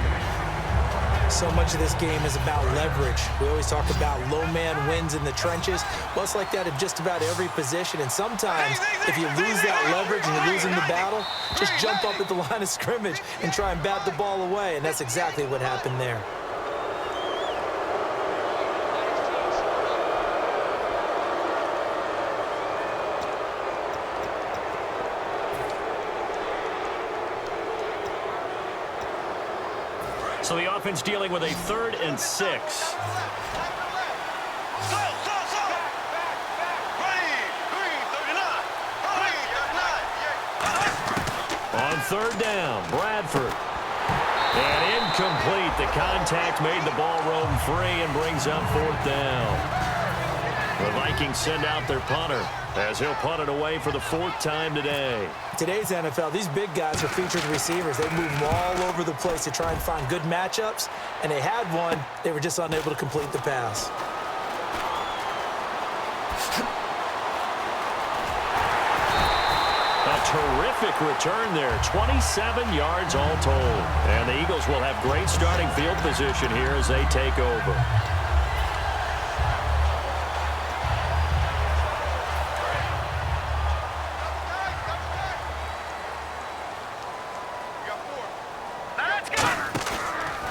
So much of this game is about leverage. We always talk about low man wins in the trenches. Well, it's like that in just about every position. And sometimes, if you lose that leverage and you're losing the battle, just jump up at the line of scrimmage and try and bat the ball away. And that's exactly what happened there. So the offense dealing with a 3rd and 6. On third down, Bradford. And incomplete. The contact made the ball roam free and brings up fourth down. The Vikings send out their punter as he'll punt it away for the 4th time today. Today's NFL, these big guys are featured receivers. They move them all over the place to try and find good matchups, and they had one. They were just unable to complete the pass. A terrific return there, 27 yards all told. And the Eagles will have great starting field position here as they take over.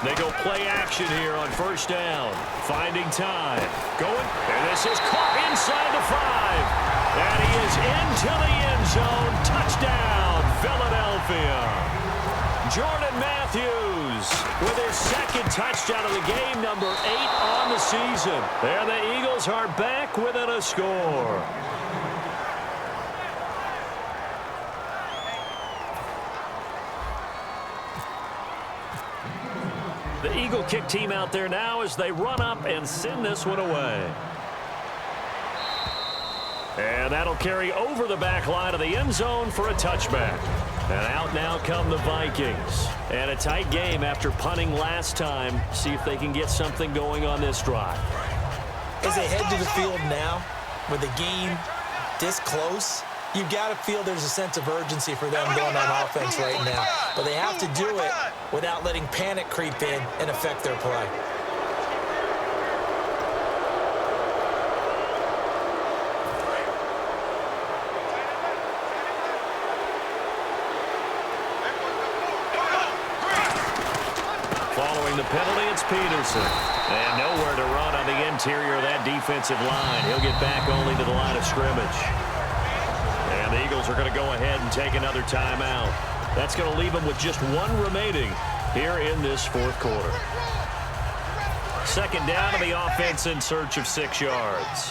They go play action here on first down. Finding time. Going. And this is caught inside the 5. And he is into the end zone. Touchdown, Philadelphia. Jordan Matthews with his second touchdown of the game, number 8 on the season. And the Eagles are back within a score. The Eagle kick team out there now as they run up and send this one away. And that'll carry over the back line of the end zone for a touchback. And out now come the Vikings. And a tight game after punting last time. See if they can get something going on this drive. As they head to the field now, with the game this close, you've got to feel there's a sense of urgency for them going on offense right now. But they have to do it without letting panic creep in and affect their play. Following the penalty, it's Peterson. And nowhere to run on the interior of that defensive line. He'll get back only to the line of scrimmage. And the Eagles are going to go ahead and take another timeout. That's going to leave them with just one remaining here in this fourth quarter. Second down to the offense in search of 6 yards.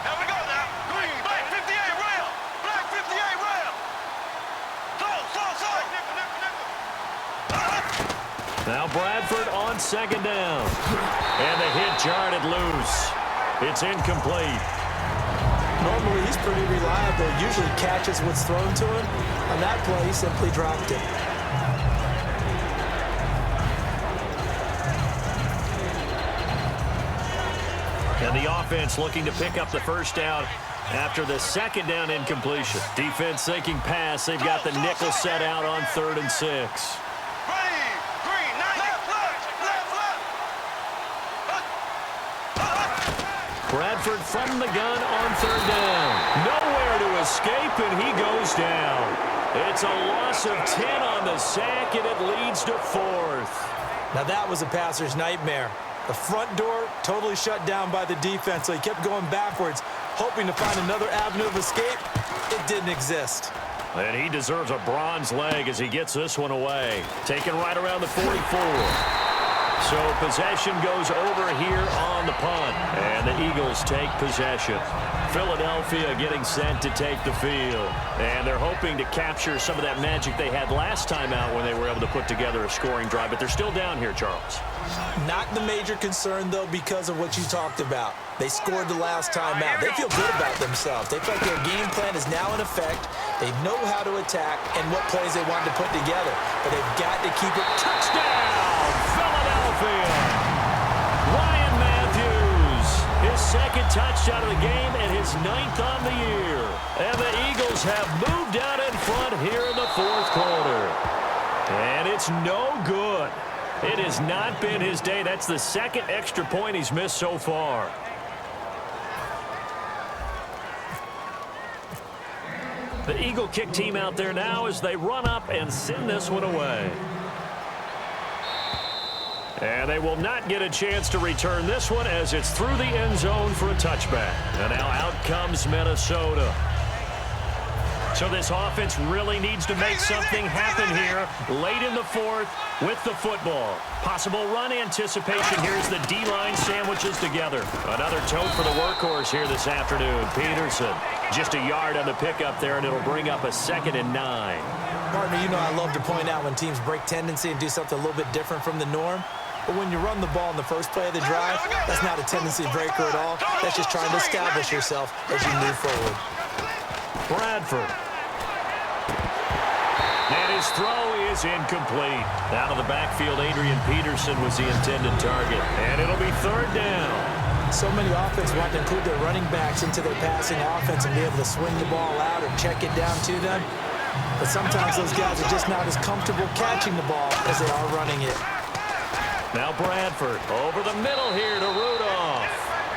Here we go now. Green, black 58 rail. Black 58 rail. Slow. Now Bradford on second down. And the hit jarred loose. It's incomplete. Normally, he's pretty reliable. Usually catches what's thrown to him. On that play, he simply dropped it. And the offense looking to pick up the first down after the second down incompletion. Defense thinking pass. They've got the nickel set out on 3rd and 6. Ready. Green, 90. Left. Bradford from the gun on 3rd down. Nowhere to escape, and he goes down. It's a loss of 10 on the sack, and it leads to 4th. Now, that was a passer's nightmare. The front door totally shut down by the defense, so he kept going backwards, hoping to find another avenue of escape. It didn't exist. And he deserves a bronze leg as he gets this one away. Taken right around the 44. So possession goes over here on the punt. And the Eagles take possession. Philadelphia getting set to take the field. And they're hoping to capture some of that magic they had last time out when they were able to put together a scoring drive. But they're still down here, Charles. Not the major concern, though, because of what you talked about. They scored the last time out. They feel good about themselves. They feel like their game plan is now in effect. They know how to attack and what plays they want to put together. But they've got to keep it. Touchdown, Philadelphia! Ryan Matthews, his second touchdown of the game and his 9th on the year. And the Eagles have moved out in front here in the fourth quarter. And it's no good. It has not been his day. That's the second extra point he's missed so far. The Eagle kick team out there now as they run up and send this one away. And they will not get a chance to return this one as it's through the end zone for a touchback. And now out comes Minnesota. So this offense really needs to make something happen here late in the fourth with the football. Possible run anticipation. Here's the D-line sandwiches together. Another tote for the workhorse here this afternoon. Peterson just a yard on the pickup there, and it'll bring up a 2nd and 9. Partner, you know I love to point out when teams break tendency and do something a little bit different from the norm. But when you run the ball in the first play of the drive, that's not a tendency breaker at all. That's just trying to establish yourself as you move forward. Bradford. And his throw is incomplete. Out of the backfield, Adrian Peterson was the intended target. And it'll be 3rd down. So many offenses want to include their running backs into their passing offense and be able to swing the ball out or check it down to them. But sometimes those guys are just not as comfortable catching the ball as they are running it. Now Bradford over the middle here to Rudolph.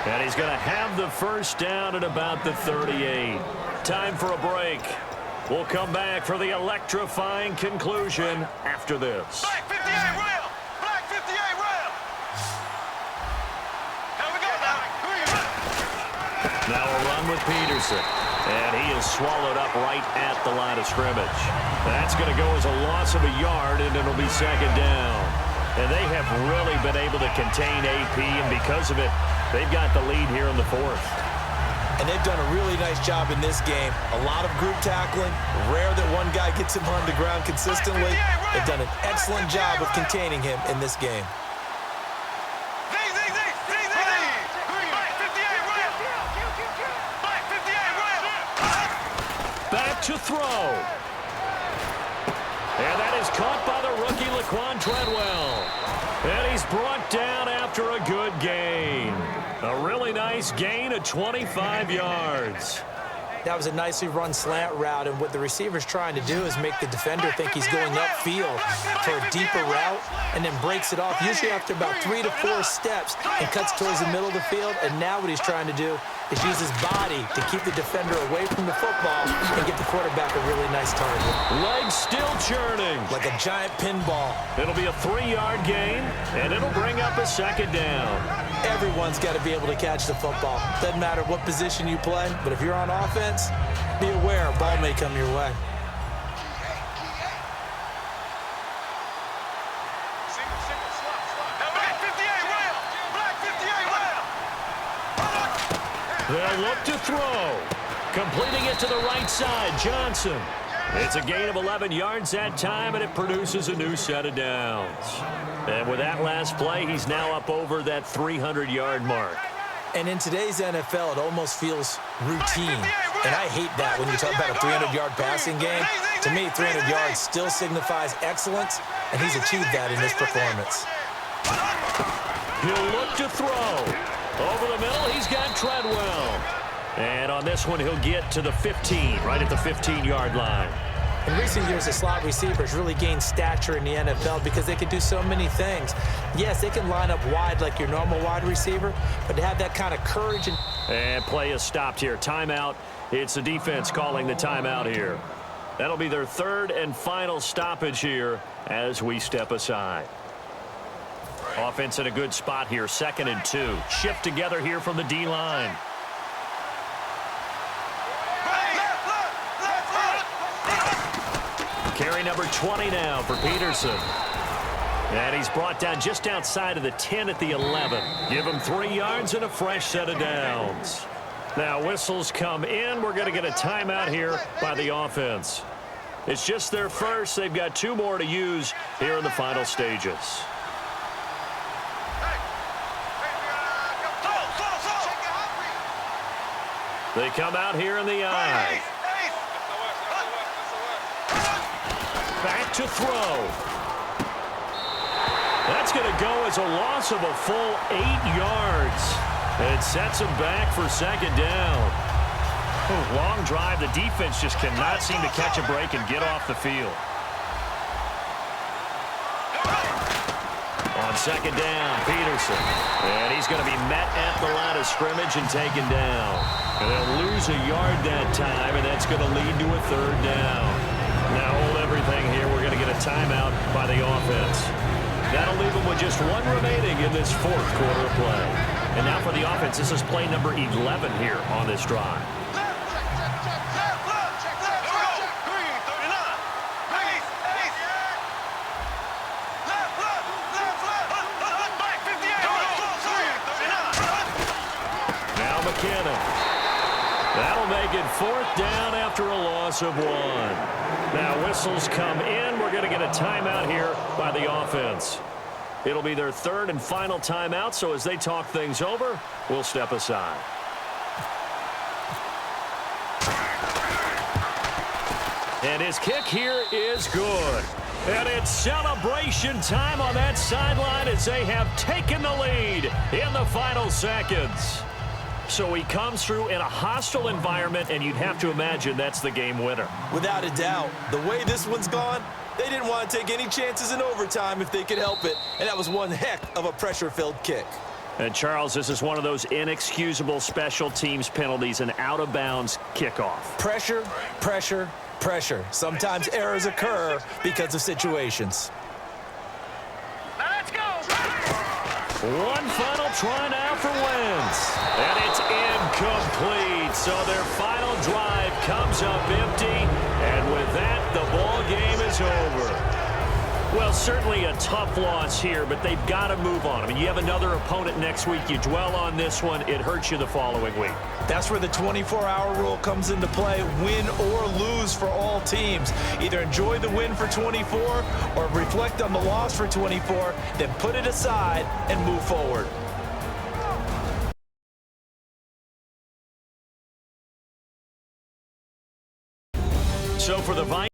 And he's going to have the first down at about the 38. Time for a break. We'll come back for the electrifying conclusion after this. Black 58 rail. Black 58 rail. Here we go now. Green. Now a run with Peterson. And he is swallowed up right at the line of scrimmage. That's going to go as a loss of a yard, and it'll be second down. And they have really been able to contain AP, and because of it, they've got the lead here in the fourth. And they've done a really nice job in this game. A lot of group tackling. Rare that one guy gets him on the ground consistently. They've done an excellent job of containing him in this game. Back to throw. And that is caught by the rookie Laquan Treadwell. And he's brought down after a good gain. A really nice gain of 25 yards. That was a nicely run slant route, and what the receiver's trying to do is make the defender think he's going upfield for a deeper route and then breaks it off, usually after about 3 to 4 steps, and cuts towards the middle of the field. And now what he's trying to do is use his body to keep the defender away from the football and get the quarterback a really nice target. Legs still churning. Like a giant pinball. It'll be a 3-yard gain, and it'll bring up a second down. Everyone's got to be able to catch the football. Doesn't matter what position you play, but if you're on offense, be aware a ball may come your way. They'll look to throw. Completing it to the right side, Johnson. It's a gain of 11 yards that time, and it produces a new set of downs. And with that last play, he's now up over that 300-yard mark. And in today's NFL, it almost feels routine. And I hate that when you talk about a 300-yard passing game. To me, 300 yards still signifies excellence, and he's achieved that in this performance. He'll look to throw. Over the middle, he's got Treadwell. And on this one, he'll get to the 15, right at the 15-yard line. In recent years, the slot receivers really gained stature in the NFL because they can do so many things. Yes, they can line up wide like your normal wide receiver, but to have that kind of courage. And play is stopped here. Timeout. It's the defense calling the timeout here. That'll be their third and final stoppage here as we step aside. Offense in a good spot here, 2nd and 2. Shift together here from the D-line. Carry number 20 now for Peterson. And he's brought down just outside of the 10 at the 11. Give him 3 yards and a fresh set of downs. Now whistles come in. We're going to get a timeout here by the offense. It's just their first. They've got 2 more to use here in the final stages. They come out here in the eye. Back to throw. That's going to go as a loss of a full 8 yards. It sets him back for second down. Long drive. The defense just cannot seem to catch a break and get off the field. On second down, Peterson. And he's going to be met at the line of scrimmage and taken down. And they'll lose a yard that time, and that's going to lead to a third down. Now hold everything here. We're going to get a timeout by the offense. That'll leave them with just 1 remaining in this 4th quarter of play. And now for the offense, this is play number 11 here on this drive. That'll make it 4th down after a loss of 1. Now whistles come in. We're going to get a timeout here by the offense. It'll be their 3rd and final timeout, so as they talk things over, we'll step aside. And his kick here is good. And it's celebration time on that sideline as they have taken the lead in the final seconds. So he comes through in a hostile environment, and you'd have to imagine that's the game winner. Without a doubt. The way this one's gone, they didn't want to take any chances in overtime if they could help it. And that was one heck of a pressure-filled kick. And, Charles, this is one of those inexcusable special teams penalties, an out-of-bounds kickoff. Pressure, pressure, pressure. Sometimes errors occur because of situations. Now let's go. One final try now for Wentz. And it's incomplete. So their final drive comes up empty, and with that, the ball game is over. Well, certainly a tough loss here, but they've got to move on. I mean, you have another opponent next week. You dwell on this one, it hurts you the following week. That's where the 24-hour rule comes into play, win or lose for all teams. Either enjoy the win for 24 or reflect on the loss for 24, then put it aside and move forward. So for the Vikings,